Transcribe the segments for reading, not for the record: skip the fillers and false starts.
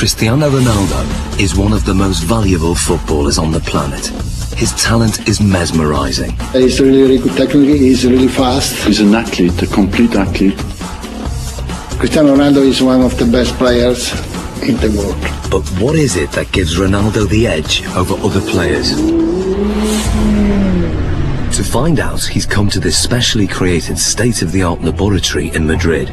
Cristiano Ronaldo is one of the most valuable footballers on the planet. His talent is mesmerizing. He's really good technically, he's really fast. He's an athlete, a complete athlete. Cristiano Ronaldo is one of the best players in the world. But what is it that gives Ronaldo the edge over other players? To find out, he's come to this specially created state-of-the-art laboratory in Madrid.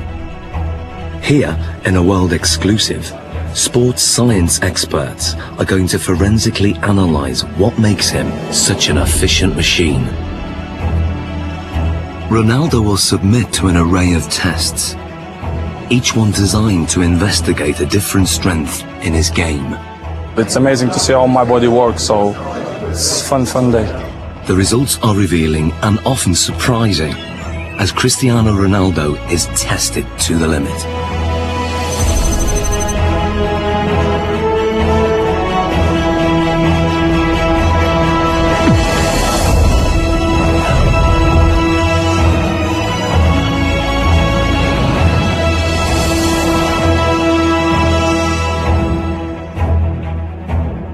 Here, in a world exclusive, sports science experts are going to forensically analyze what makes him such an efficient machine. Ronaldo will submit to an array of tests, each one designed to investigate a different strength in his game. It's amazing to see how my body works, so it's a fun day. The results are revealing and often surprising as Cristiano Ronaldo is tested to the limit.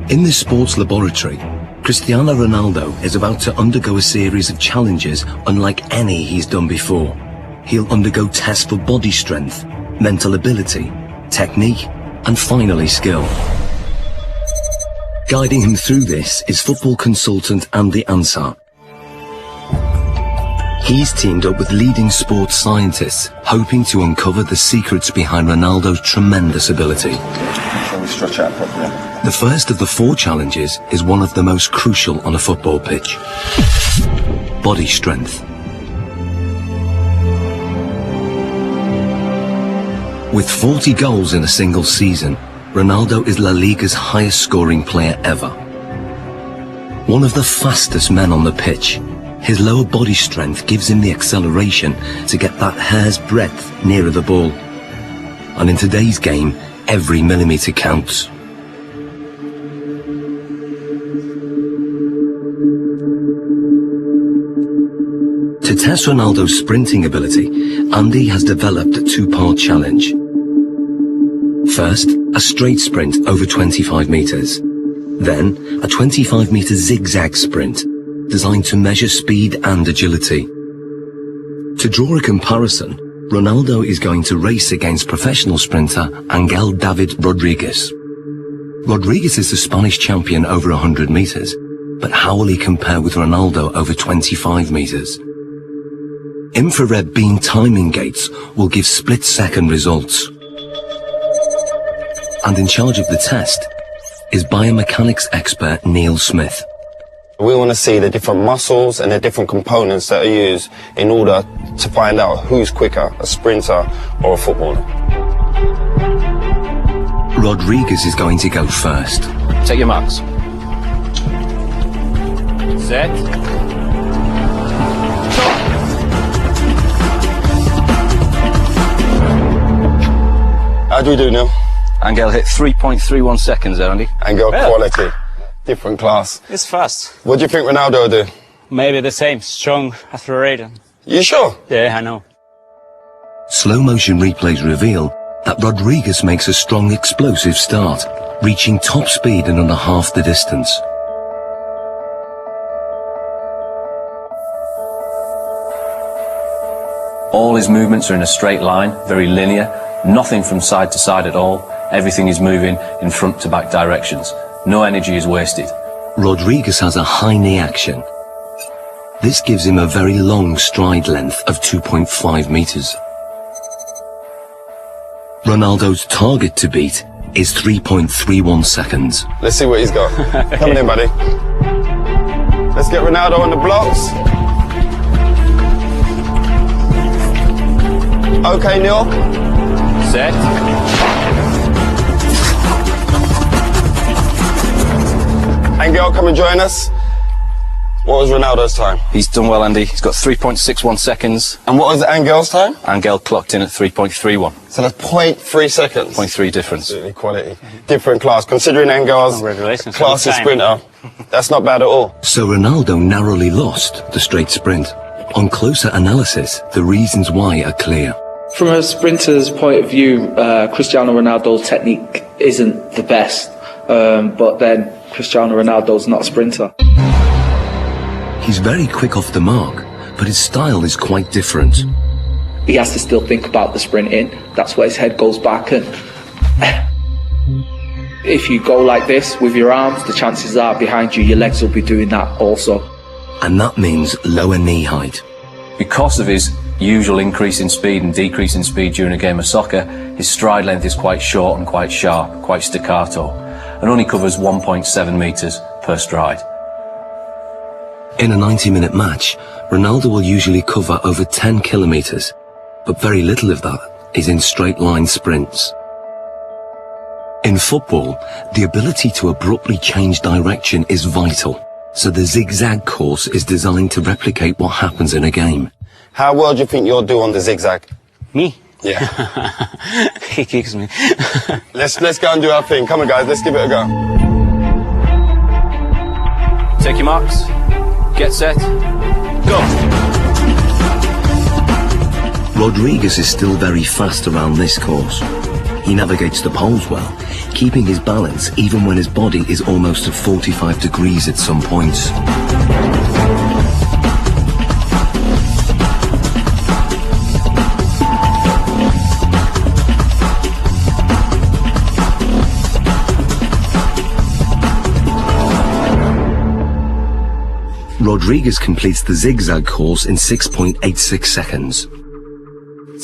In this sports laboratory, Cristiano Ronaldo is about to undergo a series of challenges unlike any he's done before. He'll undergo tests for body strength, mental ability, technique, and finally skill. Guiding him through this is football consultant Andy Ansar. He's teamed up with leading sports scientists, hoping to uncover the secrets behind Ronaldo's tremendous ability. Shall we stretch out properly? The first of the 4 challenges is one of the most crucial on a football pitch. Body strength. With 40 goals in a single season, Ronaldo is La Liga's highest scoring player ever. One of the fastest men on the pitch, his lower body strength gives him the acceleration to get that hair's breadth nearer the ball. And in today's game, every millimetre counts. To test Ronaldo's sprinting ability, Andy has developed a 2-part challenge. First, a straight sprint over 25 metres. Then, a 25-metre zigzag sprint, designed to measure speed and agility. To draw a comparison, Ronaldo is going to race against professional sprinter Angel David Rodriguez. Rodriguez is the Spanish champion over 100 metres, but how will he compare with Ronaldo over 25 metres? Infrared beam timing gates will give split-second results. And in charge of the test is biomechanics expert Neil Smith. We want to see the different muscles and the different components that are used in order to find out who's quicker, a sprinter or a footballer. Rodriguez is going to go first. Take your marks. Set. How do we do, Neil? Angel hit 3.31 seconds there, Andy. Angel quality. Different class. It's fast. What do you think Ronaldo will do? Maybe the same, strong, accelerated. You sure? Yeah, I know. Slow motion replays reveal that Rodriguez makes a strong explosive start, reaching top speed in under half the distance. All his movements are in a straight line, very linear, nothing from side to side at all. Everything is moving in front to back directions. No energy is wasted. Rodriguez has a high knee action. This gives him a very long stride length of 2.5 metres. Ronaldo's target to beat is 3.31 seconds. Let's see what he's got. Coming in, buddy. Let's get Ronaldo on the blocks. Okay, Neil. Set. Angel, come and join us. What was Ronaldo's time? He's done well, Andy. He's got 3.61 seconds. And what was Angel's time? Angel clocked in at 3.31. So that's 0.3 seconds. 0.3 difference. Absolutely quality. Different class. Considering Angel's classy sprinter, that's not bad at all. So Ronaldo narrowly lost the straight sprint. On closer analysis, the reasons why are clear. From a sprinter's point of view, Cristiano Ronaldo's technique isn't the best, but then Cristiano Ronaldo's not a sprinter. He's very quick off the mark, but his style is quite different. He has to still think about the sprinting. That's where his head goes back, and if you go like this with your arms, the chances are behind you, your legs will be doing that also. And that means lower knee height. Because of his usual increase in speed and decrease in speed during a game of soccer, his stride length is quite short and quite sharp, quite staccato, and only covers 1.7 metres per stride. In a 90-minute match, Ronaldo will usually cover over 10 kilometres, but very little of that is in straight-line sprints. In football, the ability to abruptly change direction is vital, so the zigzag course is designed to replicate what happens in a game. How well do you think you'll do on the zigzag? Me? Yeah. He kicks me. Let's go and do our thing. Come on, guys, let's give it a go. Take your marks, get set, go! Rodriguez is still very fast around this course. He navigates the poles well, keeping his balance even when his body is almost at 45 degrees at some points. Rodriguez completes the zigzag course in 6.86 seconds.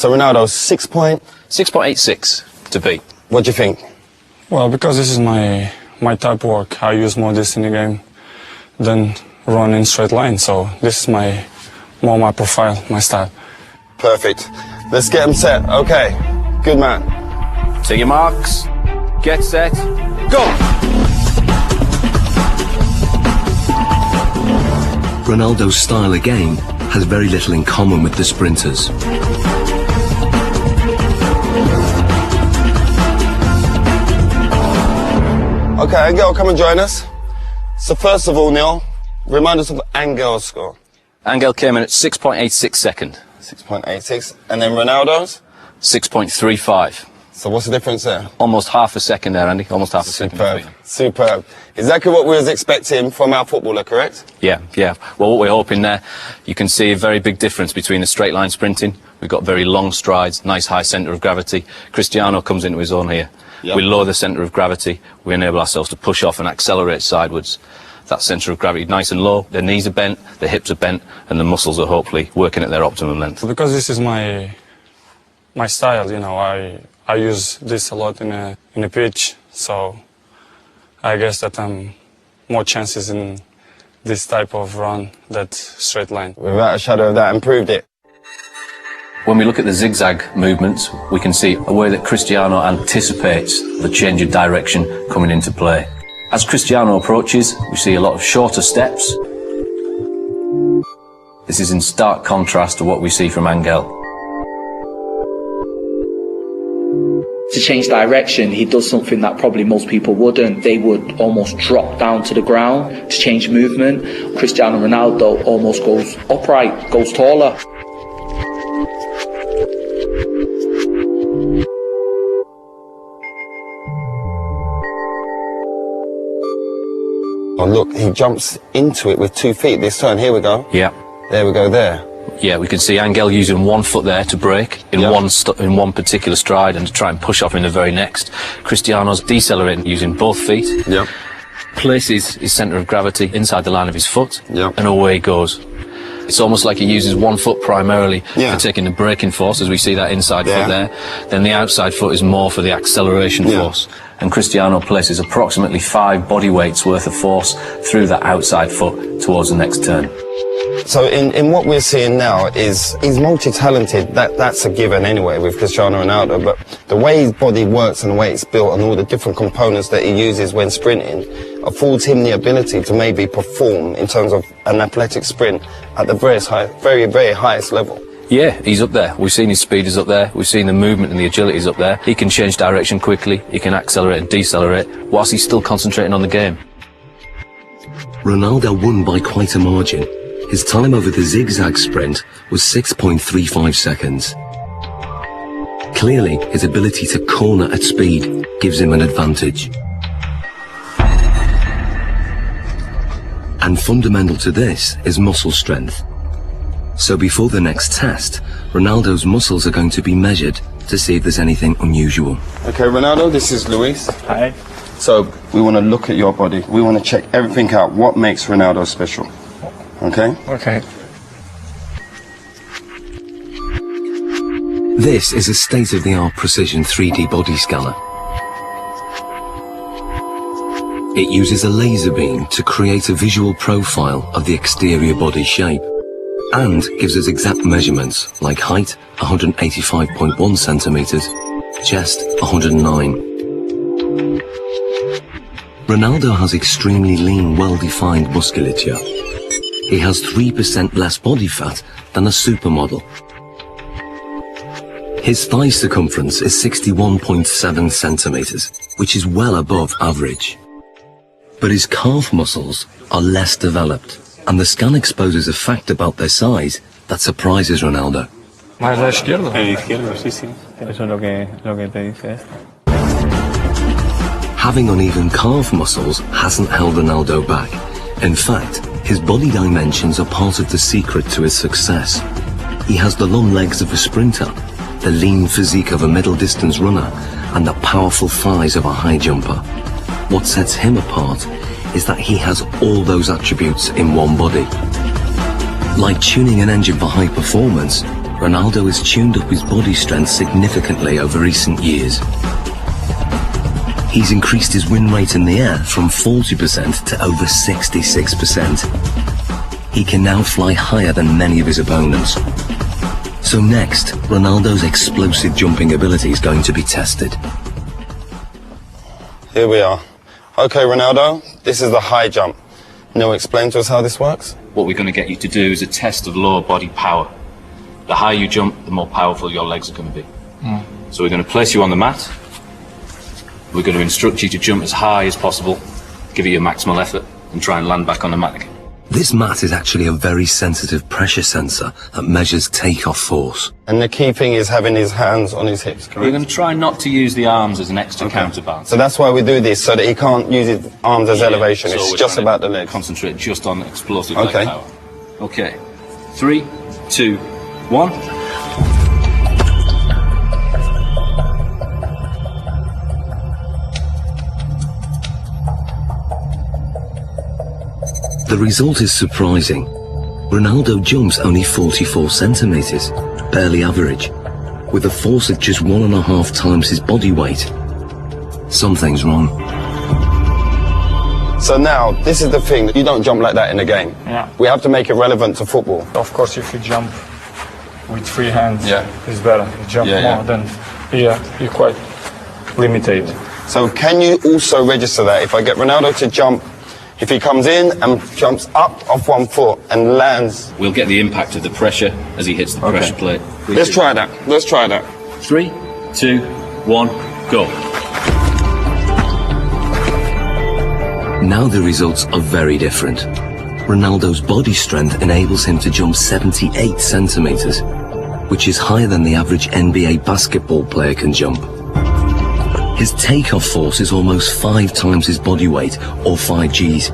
So Ronaldo, 6.86 to beat. What do you think? Well, because this is my type of work, I use more this in the game than run in straight line. So this is more my profile, my style. Perfect. Let's get them set. Okay. Good man. Take your marks, get set, go! Ronaldo's style again has very little in common with the sprinters. Okay, Angel, come and join us. So first of all, Neil, remind us of Angel's score. Angel came in at 6.86 second. 6.86. And then Ronaldo's? 6.35. So what's the difference there? Almost half a second there, Andy. Almost half a second. Superb. Superb. Exactly what we was expecting from our footballer, correct? Yeah. Well, what we're hoping there, you can see a very big difference between the straight line sprinting. We've got very long strides, nice high centre of gravity. Cristiano comes into his own here. Yep. We lower the centre of gravity. We enable ourselves to push off and accelerate sidewards. That centre of gravity nice and low. The knees are bent, the hips are bent, and the muscles are hopefully working at their optimum length. Because this is my style, you know, I use this a lot in a pitch, so I guess that I'm more chances in this type of run than straight line. Without a shadow of that, improved it. When we look at the zigzag movements, we can see a way that Cristiano anticipates the change of direction coming into play. As Cristiano approaches, we see a lot of shorter steps. This is in stark contrast to what we see from Angel. To change direction, he does something that probably most people wouldn't. They would almost drop down to the ground to change movement. Cristiano Ronaldo almost goes upright, goes taller. Oh, look, he jumps into it with 2 feet this turn. Here we go. Yeah. There we go, there. Yeah, we can see Angel using 1 foot there to break in one particular stride and to try and push off in the very next. Cristiano's decelerating using both feet. Yep. Places his centre of gravity inside the line of his foot. Yep. And away he goes. It's almost like he uses 1 foot primarily for taking the braking force, as we see that inside foot there. Then the outside foot is more for the acceleration force. And Cristiano places approximately 5 body weights worth of force through that outside foot towards the next turn. So in what we're seeing now is he's multi-talented. That's a given anyway with Cristiano Ronaldo. But the way his body works and the way it's built and all the different components that he uses when sprinting affords him the ability to maybe perform in terms of an athletic sprint at the very, very highest level. Yeah, he's up there. We've seen his speed is up there. We've seen the movement and the agility is up there. He can change direction quickly. He can accelerate and decelerate whilst he's still concentrating on the game. Ronaldo won by quite a margin. His time over the zigzag sprint was 6.35 seconds. Clearly, his ability to corner at speed gives him an advantage. And fundamental to this is muscle strength. So before the next test, Ronaldo's muscles are going to be measured to see if there's anything unusual. Okay, Ronaldo, this is Luis. Hi. So we want to look at your body. We want to check everything out. What makes Ronaldo special? Okay? Okay. This is a state-of-the-art precision 3D body scanner. It uses a laser beam to create a visual profile of the exterior body shape and gives us exact measurements like height 185.1 centimeters, chest 109. Ronaldo has extremely lean, well-defined musculature. He has 3% less body fat than a supermodel. His thigh circumference is 61.7 centimeters, which is well above average. But his calf muscles are less developed, and the scan exposes a fact about their size that surprises Ronaldo. ¿Más la izquierda? El izquierdo, sí, sí. Eso es lo que te dice esto. Having uneven calf muscles hasn't held Ronaldo back. In fact, his body dimensions are part of the secret to his success. He has the long legs of a sprinter, the lean physique of a middle-distance runner, and the powerful thighs of a high jumper. What sets him apart is that he has all those attributes in one body. Like tuning an engine for high performance, Ronaldo has tuned up his body strength significantly over recent years. He's increased his win rate in the air from 40% to over 66%. He can now fly higher than many of his opponents. So next, Ronaldo's explosive jumping ability is going to be tested. Here we are. Okay, Ronaldo, this is the high jump. Now explain to us how this works. What we're going to get you to do is a test of lower body power. The higher you jump, the more powerful your legs are going to be. So we're going to place you on the mat. We're going to instruct you to jump as high as possible, give it your maximal effort, and try and land back on the mat again. This mat is actually a very sensitive pressure sensor that measures takeoff force. And the key thing is having his hands on his hips, correct? We're going to try not to use the arms as an extra counterbalance. So that's why we do this, so that he can't use his arms as elevation. So It's we're just trying about to the legs. Concentrate just on explosive Okay. leg power. Okay. 3, 2, 1. The result is surprising. Ronaldo jumps only 44 centimeters, barely average, with a force of just 1.5 times his body weight. Something's wrong. So now, this is the thing, that you don't jump like that in a game. Yeah. We have to make it relevant to football. Of course, if you jump with free hands, Yeah. it's better. You jump more than here, you're quite limited. So can you also register that? If I get Ronaldo to jump, if he comes in and jumps up off one foot and lands. We'll get the impact of the pressure as he hits the pressure plate. Let's try that. Let's try that. 3, 2, 1, go. Now the results are very different. Ronaldo's body strength enables him to jump 78 centimeters, which is higher than the average NBA basketball player can jump. His takeoff force is almost 5 times his body weight, or 5 Gs,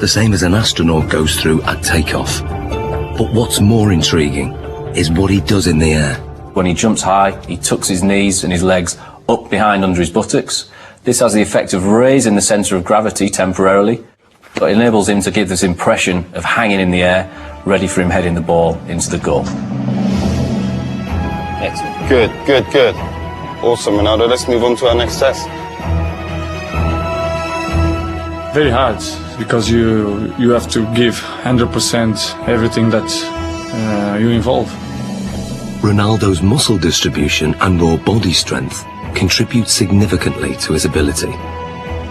the same as an astronaut goes through at takeoff. But what's more intriguing is what he does in the air. When he jumps high, he tucks his knees and his legs up behind under his buttocks. This has the effect of raising the centre of gravity temporarily, but enables him to give this impression of hanging in the air, ready for him heading the ball into the goal. Excellent. Good, good, good. Awesome, Ronaldo. Let's move on to our next test. Very hard, because you have to give 100% everything that you involve. Ronaldo's muscle distribution and raw body strength contribute significantly to his ability.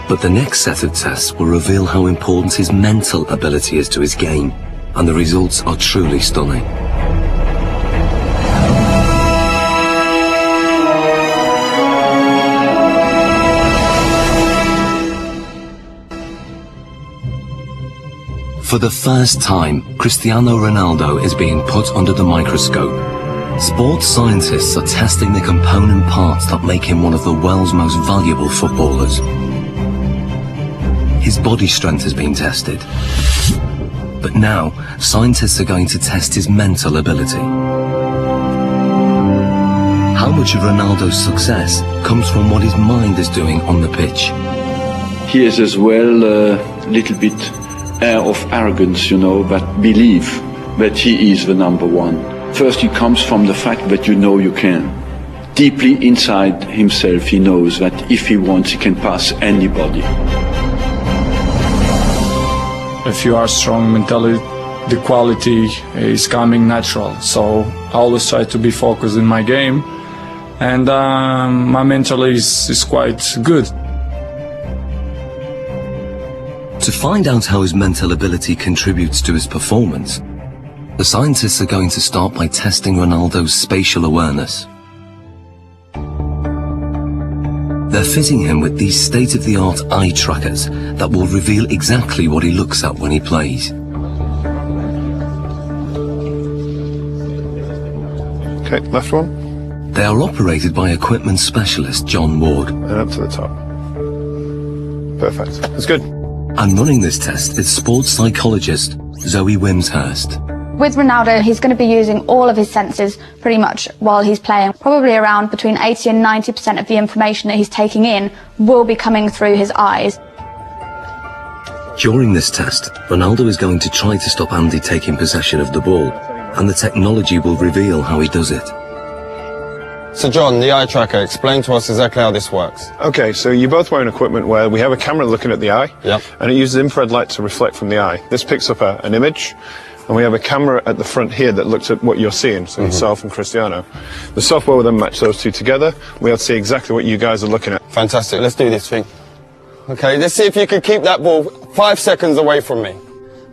But the next set of tests will reveal how important his mental ability is to his game, and the results are truly stunning. For the first time, Cristiano Ronaldo is being put under the microscope. Sports scientists are testing the component parts that make him one of the world's most valuable footballers. His body strength has been tested. But now, scientists are going to test his mental ability. How much of Ronaldo's success comes from what his mind is doing on the pitch? He is as well a little bit air of arrogance, you know, but believe that he is the number one. First, it comes from the fact that you know you can. Deeply inside himself, he knows that if he wants, he can pass anybody. If you are strong mentally, the quality is coming natural. So I always try to be focused in my game, and my mental is quite good. To find out how his mental ability contributes to his performance, the scientists are going to start by testing Ronaldo's spatial awareness. They're fitting him with these state-of-the-art eye trackers that will reveal exactly what he looks at when he plays. Okay, left one. They are operated by equipment specialist John Ward. And up to the top. Perfect. That's good. And running this test is sports psychologist Zoe Wimshurst. With Ronaldo, he's going to be using all of his senses pretty much while he's playing. Probably around between 80 and 90% of the information that he's taking in will be coming through his eyes. During this test, Ronaldo is going to try to stop Andy taking possession of the ball, and the technology will reveal how he does it. So John, the eye tracker, explain to us exactly how this works. Okay, so you're both wearing equipment where we have a camera looking at the eye, Yep. and it uses infrared light to reflect from the eye. This picks up an image, and we have a camera at the front here that looks at what you're seeing, so yourself and Cristiano. The software will then match those two together. We'll see exactly what you guys are looking at. Fantastic, let's do this thing. Okay, let's see if you can keep that ball 5 seconds away from me.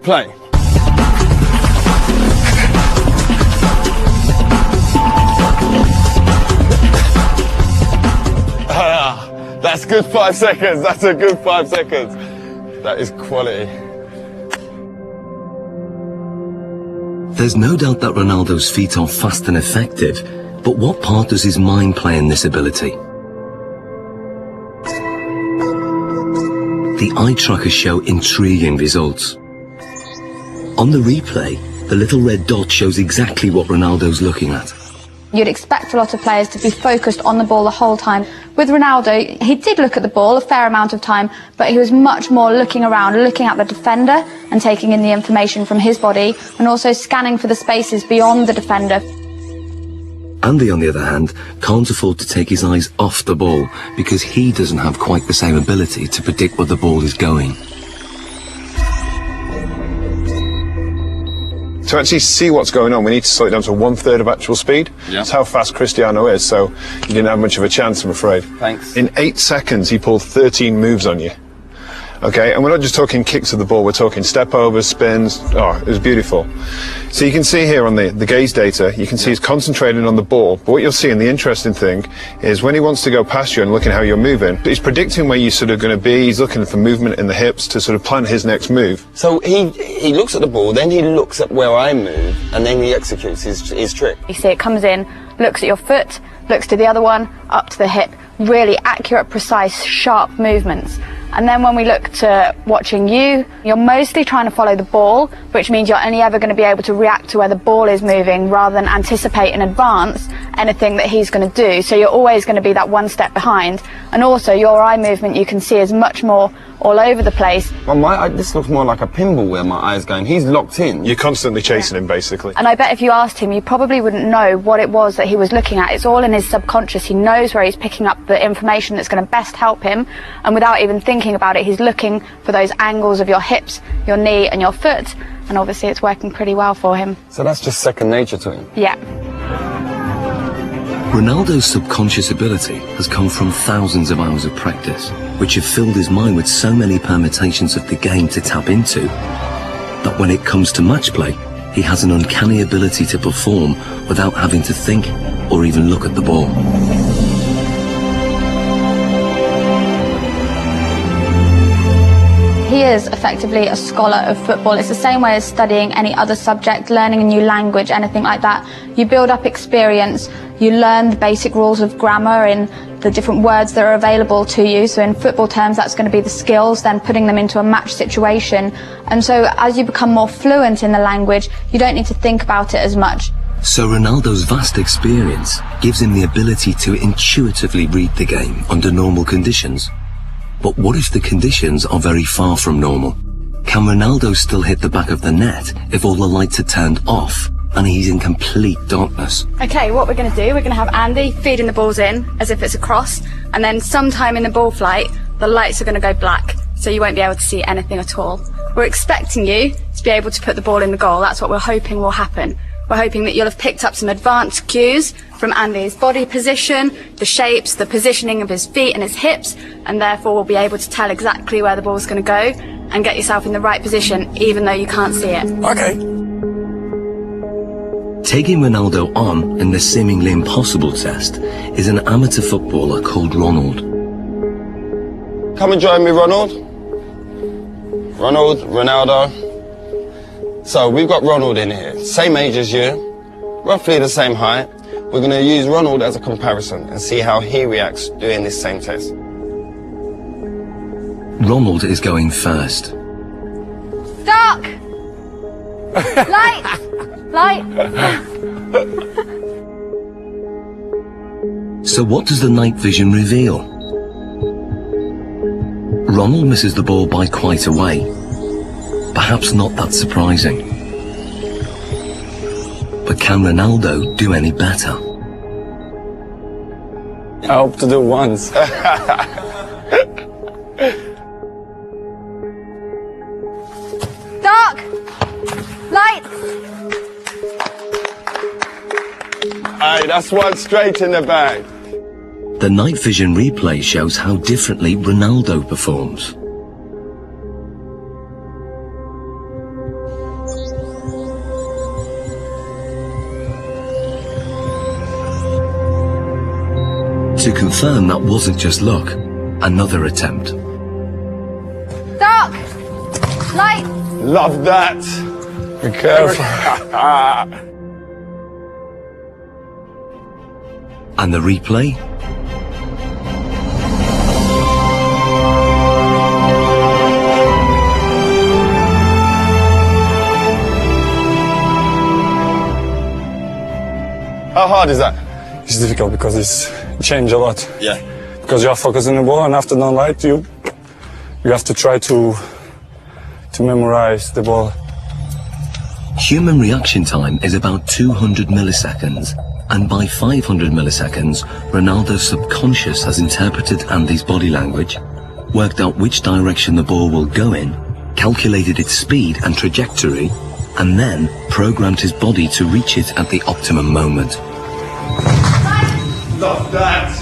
Play. That's good 5 seconds. That's a good 5 seconds. That is quality. There's no doubt that Ronaldo's feet are fast and effective, but what part does his mind play in this ability? The eye trackers show intriguing results. On the replay, the little red dot shows exactly what Ronaldo's looking at. You'd expect a lot of players to be focused on the ball the whole time. With Ronaldo, he did look at the ball a fair amount of time, but he was much more looking around, looking at the defender and taking in the information from his body, and also scanning for the spaces beyond the defender. Andy, on the other hand, can't afford to take his eyes off the ball because he doesn't have quite the same ability to predict where the ball is going. To actually see what's going on, we need to slow it down to 1/3 of actual speed. Yeah. That's how fast Cristiano is, so you didn't have much of a chance, I'm afraid. Thanks. In 8 seconds, he pulled 13 moves on you. Okay, and we're not just talking kicks of the ball, we're talking step overs, spins. Oh, it was beautiful. So you can see here on the gaze data, you can see he's concentrating on the ball, but what you'll see, and the interesting thing, is when he wants to go past you and looking how you're moving, he's predicting where you're sort of going to be, he's looking for movement in the hips to sort of plan his next move. So he looks at the ball, then he looks at where I move, and then he executes his trick. You see it comes in, looks at your foot, looks to the other one, up to the hip. Really accurate, precise, sharp movements. And then when we look to watching you, you're mostly trying to follow the ball, which means you're only ever going to be able to react to where the ball is moving rather than anticipate in advance anything that he's going to do. So you're always going to be that one step behind. And also your eye movement you can see is much more all over the place. Well, this looks more like a pinball where my eye's going. He's locked in. You're constantly chasing him, basically. And I bet if you asked him, you probably wouldn't know what it was that he was looking at. It's all in his subconscious. He knows where he's picking up the information that's going to best help him. And without even thinking about it, he's looking for those angles of your hips, your knee and your foot. And obviously it's working pretty well for him. So that's just second nature to him? Yeah. Ronaldo's subconscious ability has come from thousands of hours of practice, which have filled his mind with so many permutations of the game to tap into, that when it comes to match play, he has an uncanny ability to perform without having to think or even look at the ball. He is effectively a scholar of football. It's the same way as studying any other subject, learning a new language, anything like that. You build up experience, you learn the basic rules of grammar in the different words that are available to you. So in football terms, that's going to be the skills, then putting them into a match situation. And so as you become more fluent in the language, you don't need to think about it as much. So Ronaldo's vast experience gives him the ability to intuitively read the game under normal conditions. But what if the conditions are very far from normal? Can Ronaldo still hit the back of the net if all the lights are turned off and he's in complete darkness? Okay, what we're going to do, we're going to have Andy feeding the balls in as if it's a cross, and then sometime in the ball flight, the lights are going to go black, so you won't be able to see anything at all. We're expecting you to be able to put the ball in the goal. That's what we're hoping will happen. We're hoping that you'll have picked up some advanced cues from Andy's body position, the shapes, the positioning of his feet and his hips, and therefore will be able to tell exactly where the ball's going to go and get yourself in the right position, even though you can't see it. Okay. Taking Ronaldo on in this seemingly impossible test is an amateur footballer called Ronald. Come and join me, Ronald. Ronaldo. So we've got Ronald in here, same age as you, roughly the same height. We're going to use Ronald as a comparison and see how he reacts doing this same test. Ronald is going first. Dark! Light! Light! So what does the night vision reveal? Ronald misses the ball by quite a way. Perhaps not that surprising. But can Ronaldo do any better? I hope to do once. Dark! Light! Hey, that's one straight in the bag. The night vision replay shows how differently Ronaldo performs. To confirm that wasn't just luck, another attempt. Dark! Light! Love that. Be careful. And the replay? How hard is that? It's difficult because it's changed a lot. Yeah. Because you are focusing the ball, and after the light, you have to try to memorize the ball. Human reaction time is about 200 milliseconds, and by 500 milliseconds, Ronaldo's subconscious has interpreted Andy's body language, worked out which direction the ball will go in, calculated its speed and trajectory, and then programmed his body to reach it at the optimum moment. Love that.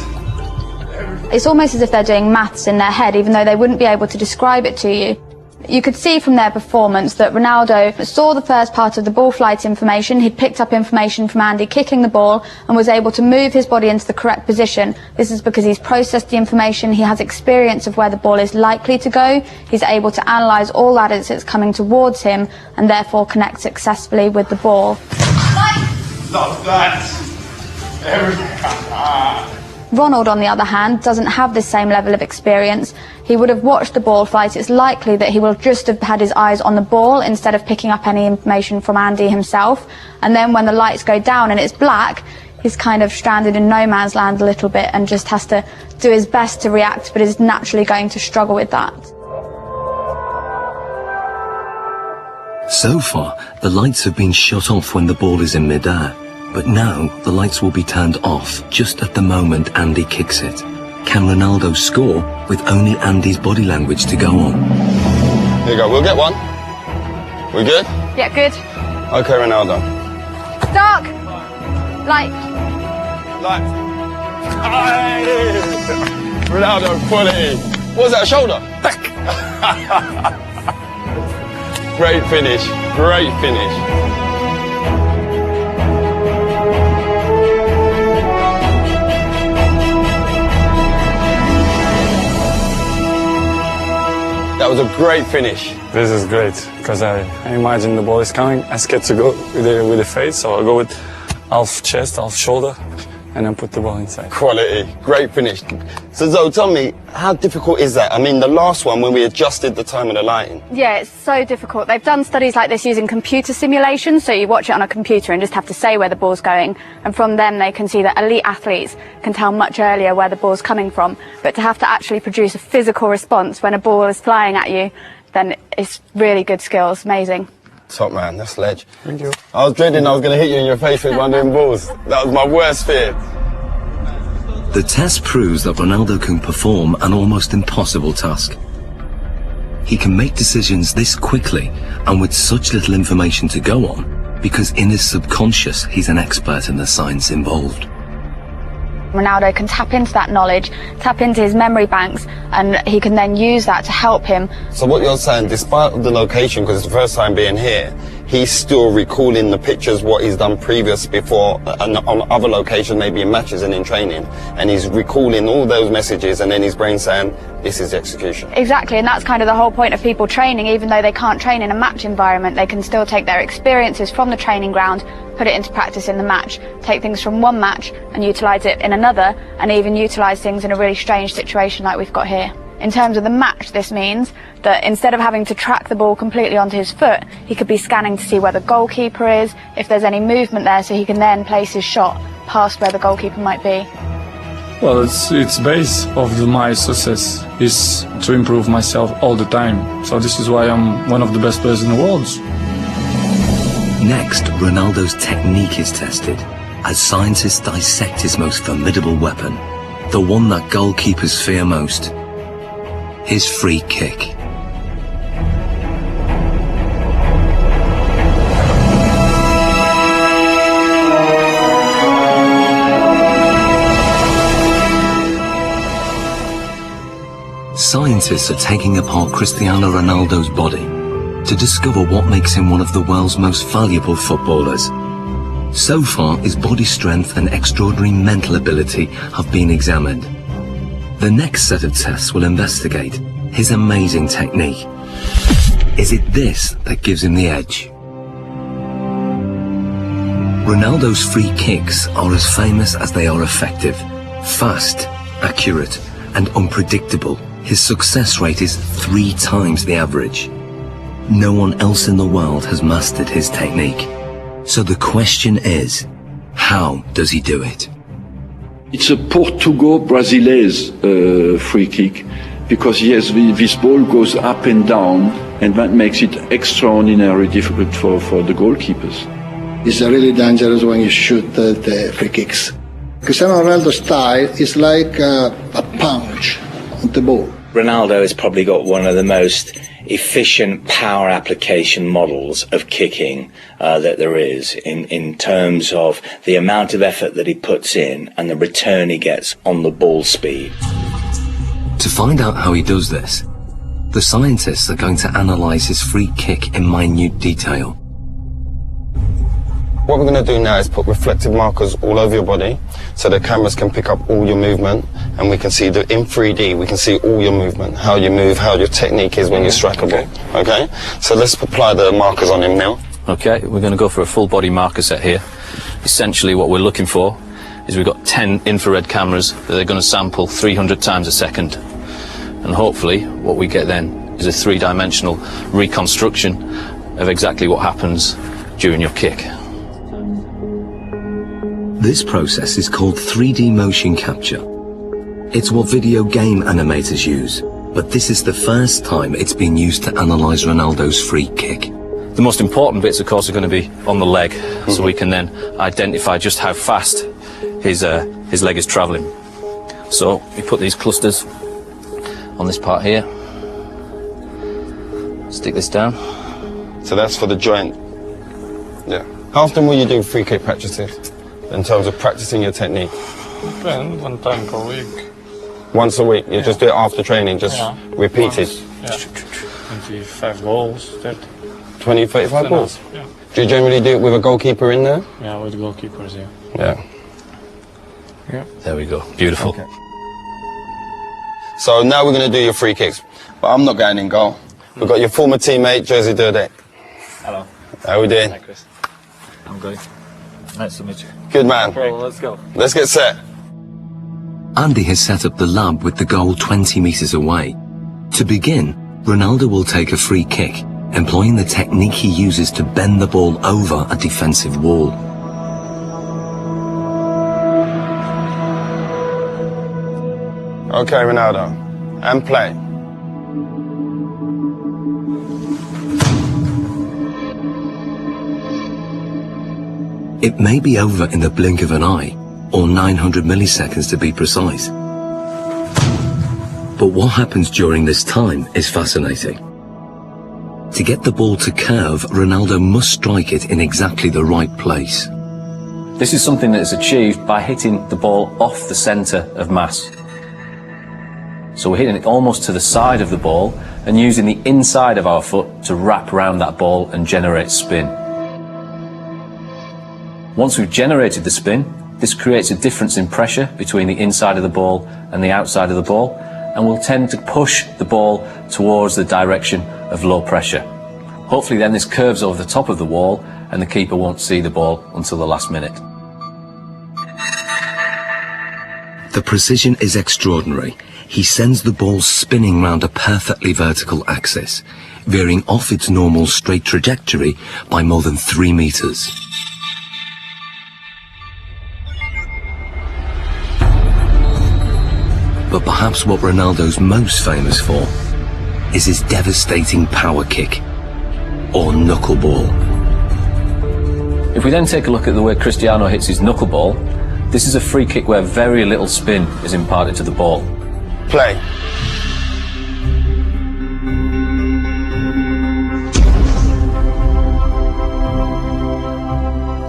It's almost as if they're doing maths in their head, even though they wouldn't be able to describe it to you. You could see from their performance that Ronaldo saw the first part of the ball flight information. He'd picked up information from Andy kicking the ball and was able to move his body into the correct position. This is because he's processed the information, he has experience of where the ball is likely to go, he's able to analyse all that as it's coming towards him and therefore connect successfully with the ball. Love that. Ronald, on the other hand, doesn't have this same level of experience. He would have watched the ball flight. It's likely that he will just have had his eyes on the ball instead of picking up any information from Andy himself. And then when the lights go down and it's black, he's kind of stranded in no man's land a little bit and just has to do his best to react, but is naturally going to struggle with that. So far, the lights have been shut off when the ball is in midair. But now, the lights will be turned off just at the moment Andy kicks it. Can Ronaldo score with only Andy's body language to go on? Here you go, we'll get one. We good? Yeah, good. Okay, Ronaldo. Dark! Light. Light. Aye. Ronaldo, fully. What was that, a shoulder? Great finish, great finish. That was a great finish. This is great because I imagine the ball is coming. I'm scared to go with the face, so I go with half chest, half shoulder, and then put the ball inside. Quality, great finish. So Zoe, tell me, how difficult is that? I mean, the last one when we adjusted the time of the lighting. Yeah, it's so difficult. They've done studies like this using computer simulations, so you watch it on a computer and just have to say where the ball's going, and from them they can see that elite athletes can tell much earlier where the ball's coming from. But to have to actually produce a physical response when a ball is flying at you, then it's really good skills, amazing. Top man, that's ledge. Thank you. I was dreading I was going to hit you in your face with one of them balls. That was my worst fear. The test proves that Ronaldo can perform an almost impossible task. He can make decisions this quickly and with such little information to go on because in his subconscious he's an expert in the science involved. Ronaldo can tap into that knowledge, tap into his memory banks, and he can then use that to help him. So what you're saying, despite the location, because it's the first time being here, he's still recalling the pictures, what he's done previous before, and on other locations, maybe in matches and in training, and he's recalling all those messages, and then his brain saying, this is execution. Exactly, and that's kind of the whole point of people training. Even though they can't train in a match environment, they can still take their experiences from the training ground, put it into practice in the match, take things from one match and utilise it in another, and even utilise things in a really strange situation like we've got here. In terms of the match, this means that instead of having to track the ball completely onto his foot, he could be scanning to see where the goalkeeper is, if there's any movement there, so he can then place his shot past where the goalkeeper might be. Well, it's base of my success is to improve myself all the time. So this is why I'm one of the best players in the world. Next, Ronaldo's technique is tested as scientists dissect his most formidable weapon, the one that goalkeepers fear most, his free kick. Scientists are taking apart Cristiano Ronaldo's body to discover what makes him one of the world's most valuable footballers. So far, his body strength and extraordinary mental ability have been examined. The next set of tests will investigate his amazing technique. Is it this that gives him the edge? Ronaldo's free kicks are as famous as they are effective. Fast, accurate, and unpredictable, his success rate is 3 times the average. No one else in the world has mastered his technique. So the question is, how does he do it? It's a Portugal-Brazilese free kick, because yes, this ball goes up and down, and that makes it extraordinarily difficult for the goalkeepers. It's really dangerous when you shoot the free kicks. Cristiano Ronaldo's style is like a punch on the ball. Ronaldo has probably got one of the most efficient power application models of kicking that there is in terms of the amount of effort that he puts in and the return he gets on the ball speed. To find out how he does this, the scientists are going to analyse his free kick in minute detail. What we're going to do now is put reflective markers all over your body so the cameras can pick up all your movement, and we can see that in 3D we can see all your movement, how you move, how your technique is when you strike a ball. Okay? So let's apply the markers on him now. Okay, we're going to go for a full body marker set here. Essentially what we're looking for is we've got 10 infrared cameras that are going to sample 300 times a second. And hopefully what we get then is a 3-dimensional reconstruction of exactly what happens during your kick. This process is called 3D motion capture. It's what video game animators use, but this is the first time it's been used to analyse Ronaldo's free kick. The most important bits, of course, are going to be on the leg, so we can then identify just how fast his leg is travelling. So we put these clusters on this part here, stick this down. So that's for the joint. Yeah. How often will you do free kick practices in terms of practicing your technique? Depends, 1 time per week. Once a week? You just do it after training, just repeat it? Yeah. 25 balls, 30. 20, 35 balls? Yeah. Do you generally do it with a goalkeeper in there? Yeah, with goalkeepers, yeah. Yeah. There we go. Beautiful. Okay. So now we're going to do your free kicks. But I'm not going in goal. We've got your former teammate, Jersey Durdek. Hello. How we doing? Hi, Chris. I'm good. Nice to meet you. Good man. Well, let's go. Let's get set. Andy has set up the lab with the goal 20 metres away. To begin, Ronaldo will take a free kick, employing the technique he uses to bend the ball over a defensive wall. Okay, Ronaldo. And play. It may be over in the blink of an eye, or 900 milliseconds to be precise. But what happens during this time is fascinating. To get the ball to curve, Ronaldo must strike it in exactly the right place. This is something that is achieved by hitting the ball off the centre of mass. So we're hitting it almost to the side of the ball and using the inside of our foot to wrap around that ball and generate spin. Once we've generated the spin, this creates a difference in pressure between the inside of the ball and the outside of the ball, and will tend to push the ball towards the direction of low pressure. Hopefully then this curves over the top of the wall and the keeper won't see the ball until the last minute. The precision is extraordinary. He sends the ball spinning round a perfectly vertical axis, veering off its normal straight trajectory by more than 3 meters. But perhaps what Ronaldo's most famous for is his devastating power kick, or knuckleball. If we then take a look at the way Cristiano hits his knuckleball, this is a free kick where very little spin is imparted to the ball. Play.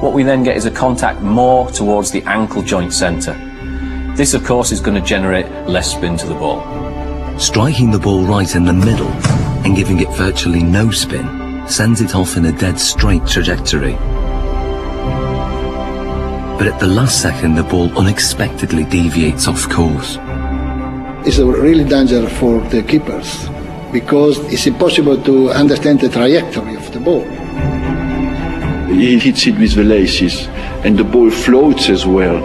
What we then get is a contact more towards the ankle joint centre. This, of course, is going to generate less spin to the ball. Striking the ball right in the middle and giving it virtually no spin sends it off in a dead straight trajectory. But at the last second, the ball unexpectedly deviates off course. It's a really danger for the keepers because it's impossible to understand the trajectory of the ball. He hits it with the laces and the ball floats as well.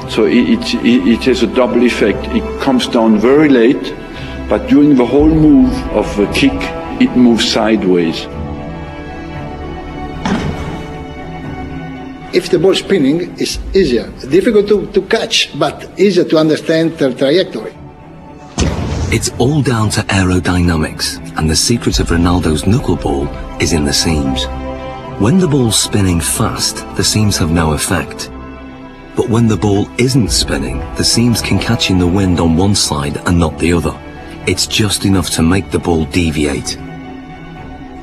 So it has a double effect. It comes down very late, but during the whole move of the kick, it moves sideways. If the ball spinning, it's easier. Difficult to catch, but easier to understand the trajectory. It's all down to aerodynamics, and the secret of Ronaldo's knuckleball is in the seams. When the ball's spinning fast, the seams have no effect. But when the ball isn't spinning, the seams can catch in the wind on one side and not the other. It's just enough to make the ball deviate.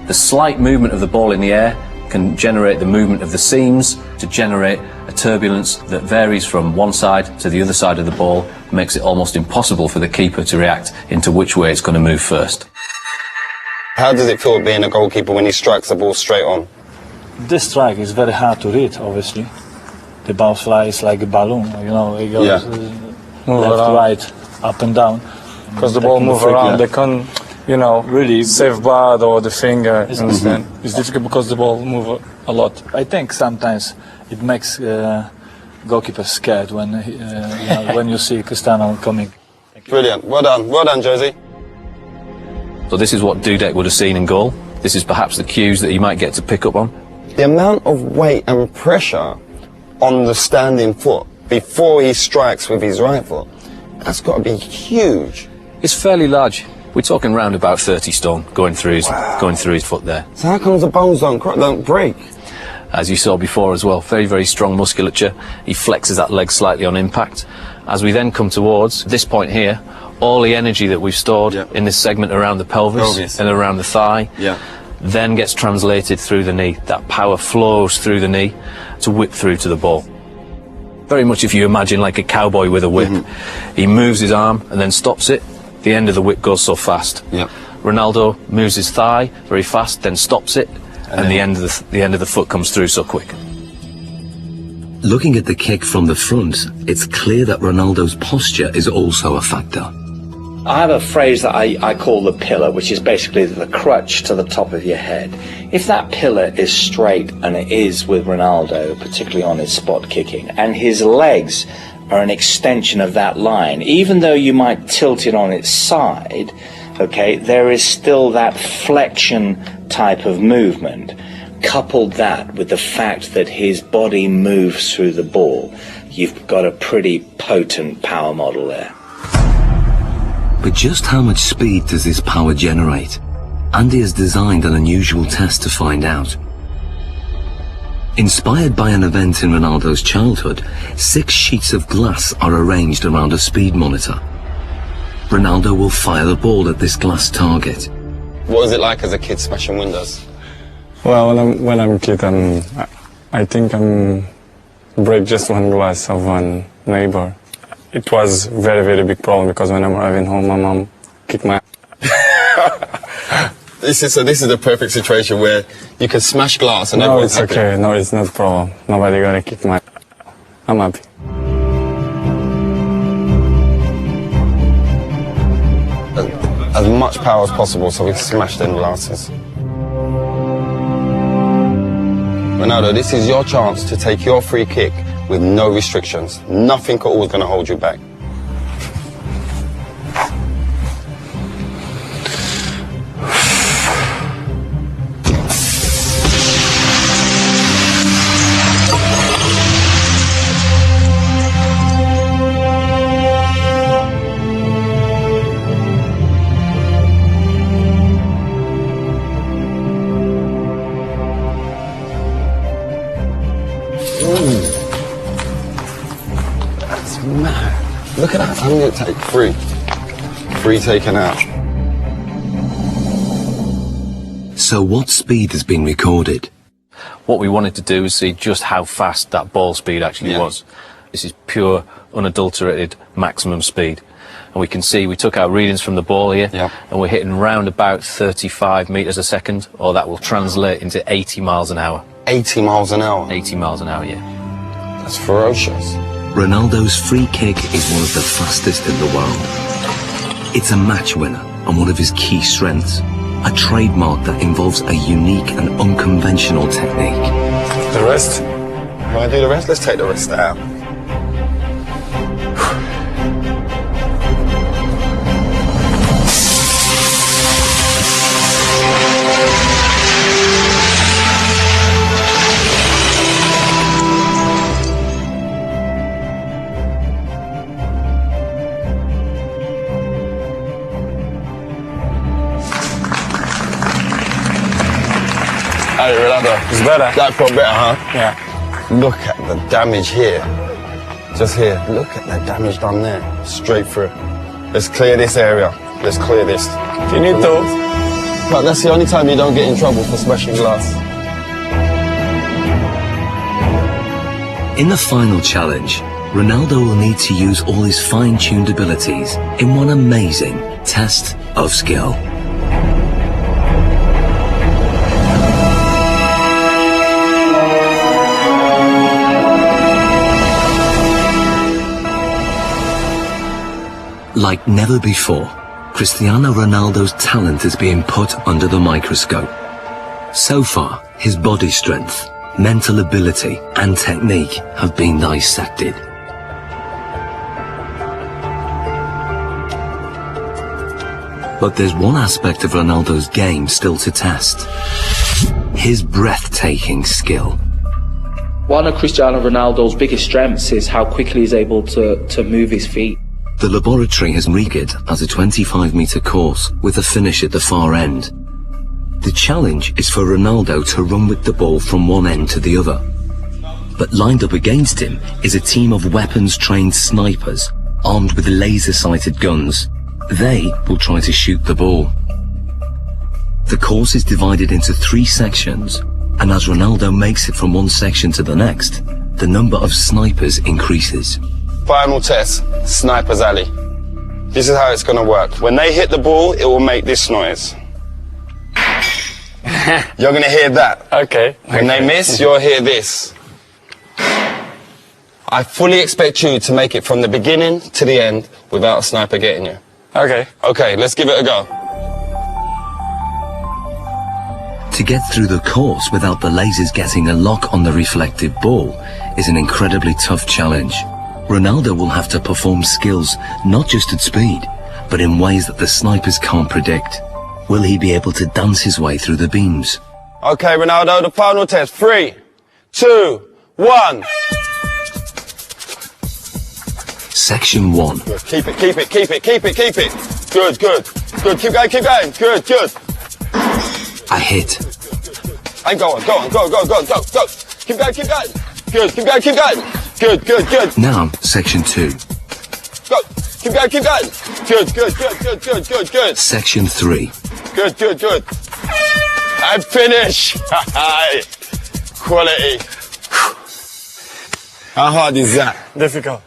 The slight movement of the ball in the air can generate the movement of the seams to generate a turbulence that varies from one side to the other side of the ball, makes it almost impossible for the keeper to react into which way it's going to move first. How does it feel being a goalkeeper when he strikes the ball straight on? This strike is very hard to read, obviously. The ball flies like a balloon, you know, it goes left, right, up and down. Because the ball moves around, they can't, you know, really save bad or the finger, you understand? It's difficult because the ball moves a lot. I think sometimes it makes goalkeepers scared when you know, when you see Cristiano coming. Brilliant, well done Jersey. So this is what Dudek would have seen in goal. This is perhaps the cues that he might get to pick up on. The amount of weight and pressure on the standing foot before he strikes with his right foot, that's got to be huge. It's fairly large. We're talking round about 30 stone going through his foot there. So how come the bones don't break? As you saw before as well, very, very strong musculature. He flexes that leg slightly on impact. As we then come towards this point here, all the energy that we've stored in this segment around the pelvis and around the thigh then gets translated through the knee. That power flows through the knee to whip through to the ball. Very much if you imagine like a cowboy with a whip. He moves his arm and then stops it. The end of the whip goes so fast. Ronaldo moves his thigh very fast, then stops it, and the end of the foot comes through so quick. Looking at the kick from the front, it's clear that Ronaldo's posture is also a factor. I have a phrase that I call the pillar, which is basically the crutch to the top of your head. If that pillar is straight, and it is with Ronaldo, particularly on his spot kicking, and his legs are an extension of that line, even though you might tilt it on its side, okay, there is still that flexion type of movement. Coupled that with the fact that his body moves through the ball, you've got a pretty potent power model there. But just how much speed does this power generate? Andy has designed an unusual test to find out. Inspired by an event in Ronaldo's childhood, 6 sheets of glass are arranged around a speed monitor. Ronaldo will fire the ball at this glass target. What was it like as a kid smashing windows? Well, when I'm a kid, I think I'm break just one glass of one neighbor. It was very, very big problem because when I'm arriving home, my mom kicked my This is the perfect situation where you can smash glass and No, everyone's it's happy. okay. No, it's not a problem. Nobody gonna kick my I'm happy. As much power as possible so we can smash them glasses. Ronaldo, this is your chance to take your free kick with no restrictions. Nothing at all is going to hold you back. That's mad. Look at that. I'm going to take 3. 3 taken out. So what speed has been recorded? What we wanted to do was see just how fast that ball speed actually was. This is pure, unadulterated maximum speed. And we can see we took our readings from the ball here, and we're hitting round about 35 metres a second, or that will translate into 80 miles an hour. 80 miles an hour? 80 miles an hour, yeah. That's ferocious. Ronaldo's free kick is one of the fastest in the world. It's a match winner and one of his key strengths, a trademark that involves a unique and unconventional technique. The rest? Want to do the rest? Let's take the rest out. Hey, Ronaldo, it's better. That felt better, huh? Yeah. Look at the damage here. Just here. Look at the damage done there. Straight through. Let's clear this area. Let's clear this. Finito. But that's the only time you don't get in trouble for smashing glass. In the final challenge, Ronaldo will need to use all his fine-tuned abilities in one amazing test of skill. Like never before, Cristiano Ronaldo's talent is being put under the microscope. So far, his body strength, mental ability and technique have been dissected. But there's one aspect of Ronaldo's game still to test: his breathtaking skill. One of Cristiano Ronaldo's biggest strengths is how quickly he's able to move his feet. The laboratory has rigged as a 25-metre course with a finish at the far end. The challenge is for Ronaldo to run with the ball from one end to the other. But lined up against him is a team of weapons-trained snipers armed with laser-sighted guns. They will try to shoot the ball. The course is divided into 3 sections, and as Ronaldo makes it from one section to the next, the number of snipers increases. Final test, Sniper's Alley. This is how it's going to work. When they hit the ball, it will make this noise. You're going to hear that. Okay. When they miss, you'll hear this. I fully expect you to make it from the beginning to the end without a sniper getting you. Okay. Okay, let's give it a go. To get through the course without the lasers getting a lock on the reflective ball is an incredibly tough challenge. Ronaldo will have to perform skills not just at speed, but in ways that the snipers can't predict. Will he be able to dance his way through the beams? Okay, Ronaldo, the final test. 3, 2, 1. Section 1. Good. Keep it. Good. Keep going. Good. A hit. And go on. Keep going. Good. Keep going. Good. Now, section 2. Go. Keep going. Good. Section 3. Good. And finish. Quality. How hard is that? Difficult.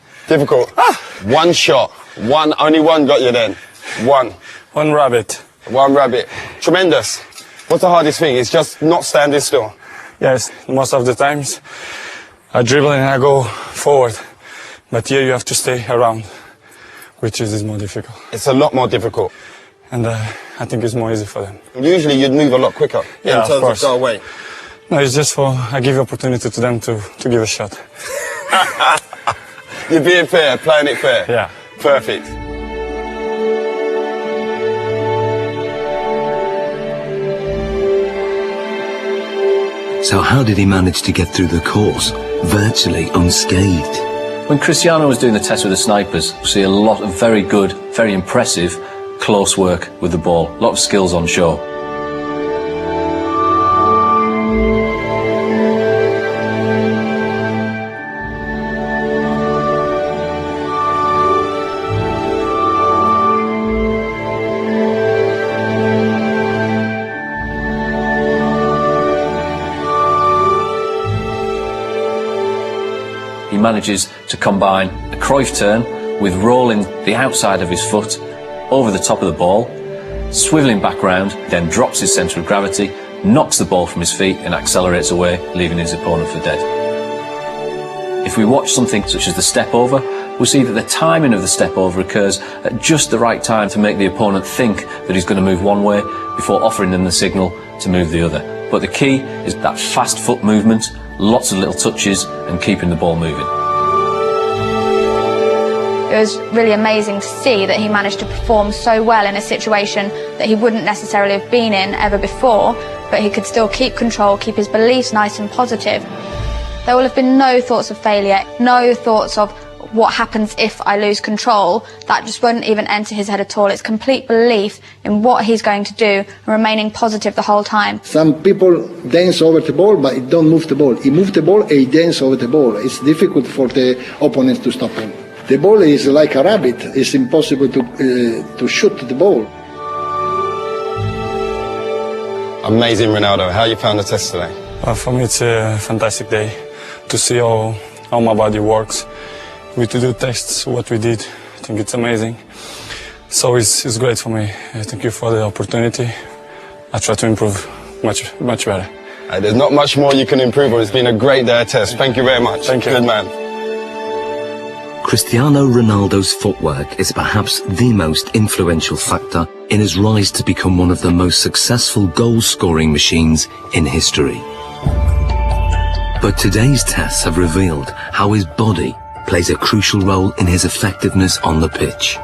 One shot. Only one got you then. One rabbit. Tremendous. What's the hardest thing? It's just not standing still. Yes, most of the times I dribble and I go forward. But here you have to stay around, which is more difficult. It's a lot more difficult. And I think it's more easy for them. Usually you'd move a lot quicker in terms of go away. No, it's just I give opportunity to them to give a shot. You're being fair, playing it fair. Yeah. Perfect. So how did he manage to get through the course, virtually unscathed? When Cristiano was doing the test with the snipers, we see a lot of very good, very impressive, close work with the ball. A lot of skills on show. He manages to combine a Cruyff turn with rolling the outside of his foot over the top of the ball, swivelling back round, then drops his centre of gravity, knocks the ball from his feet and accelerates away, leaving his opponent for dead. If we watch something such as the step over, we'll see that the timing of the step over occurs at just the right time to make the opponent think that he's going to move one way before offering them the signal to move the other. But the key is that fast foot movement, lots of little touches and keeping the ball moving. It was really amazing to see that he managed to perform so well in a situation that he wouldn't necessarily have been in ever before, but he could still keep control, keep his beliefs nice and positive. There will have been no thoughts of failure, no thoughts of what happens if I lose control. That just won't even enter his head at all. It's complete belief in what he's going to do and remaining positive the whole time. Some people dance over the ball, but he don't move the ball. He moves the ball and he dances over the ball. It's difficult for the opponents to stop him. The ball is like a rabbit. It's impossible to shoot the ball. Amazing, Ronaldo. How you found the test today? For me, it's a fantastic day to see how my body works. We to do tests, what we did. I think it's amazing. So it's great for me. Thank you for the opportunity. I try to improve much better. There's not much more you can improve on. It's been a great day test. Thank you very much. Thank you. Good man. Cristiano Ronaldo's footwork is perhaps the most influential factor in his rise to become one of the most successful goal-scoring machines in history. But today's tests have revealed how his body plays a crucial role in his effectiveness on the pitch.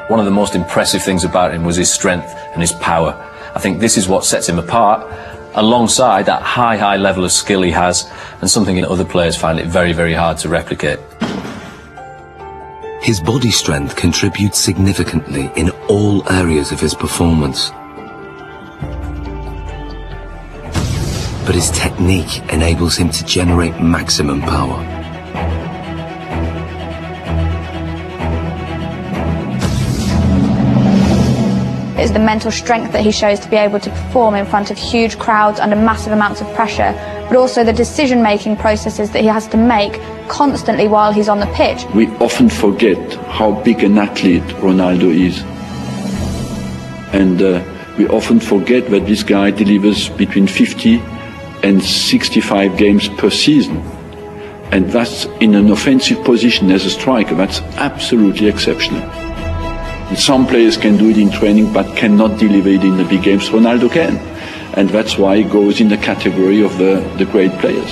One of the most impressive things about him was his strength and his power. I think this is what sets him apart, alongside that high level of skill he has, and something that other players find it very hard to replicate. His body strength contributes significantly in all areas of his performance. But his technique enables him to generate maximum power. It's the mental strength that he shows to be able to perform in front of huge crowds under massive amounts of pressure, but also the decision-making processes that he has to make constantly while he's on the pitch. We often forget how big an athlete Ronaldo is. And we often forget that this guy delivers between 50 and 65 games per season. And that's in an offensive position as a striker. That's absolutely exceptional. Some players can do it in training but cannot deliver it in the big games. Ronaldo can. And that's why he goes in the category of the great players.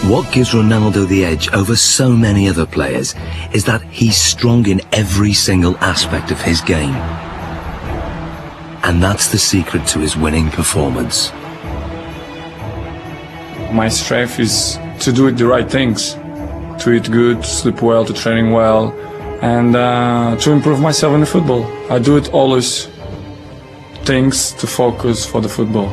What gives Ronaldo the edge over so many other players is that he's strong in every single aspect of his game. And that's the secret to his winning performance. My strength is to do the right things, to eat good, to sleep well, to training well, and to improve myself in the football. I do it always things to focus for the football.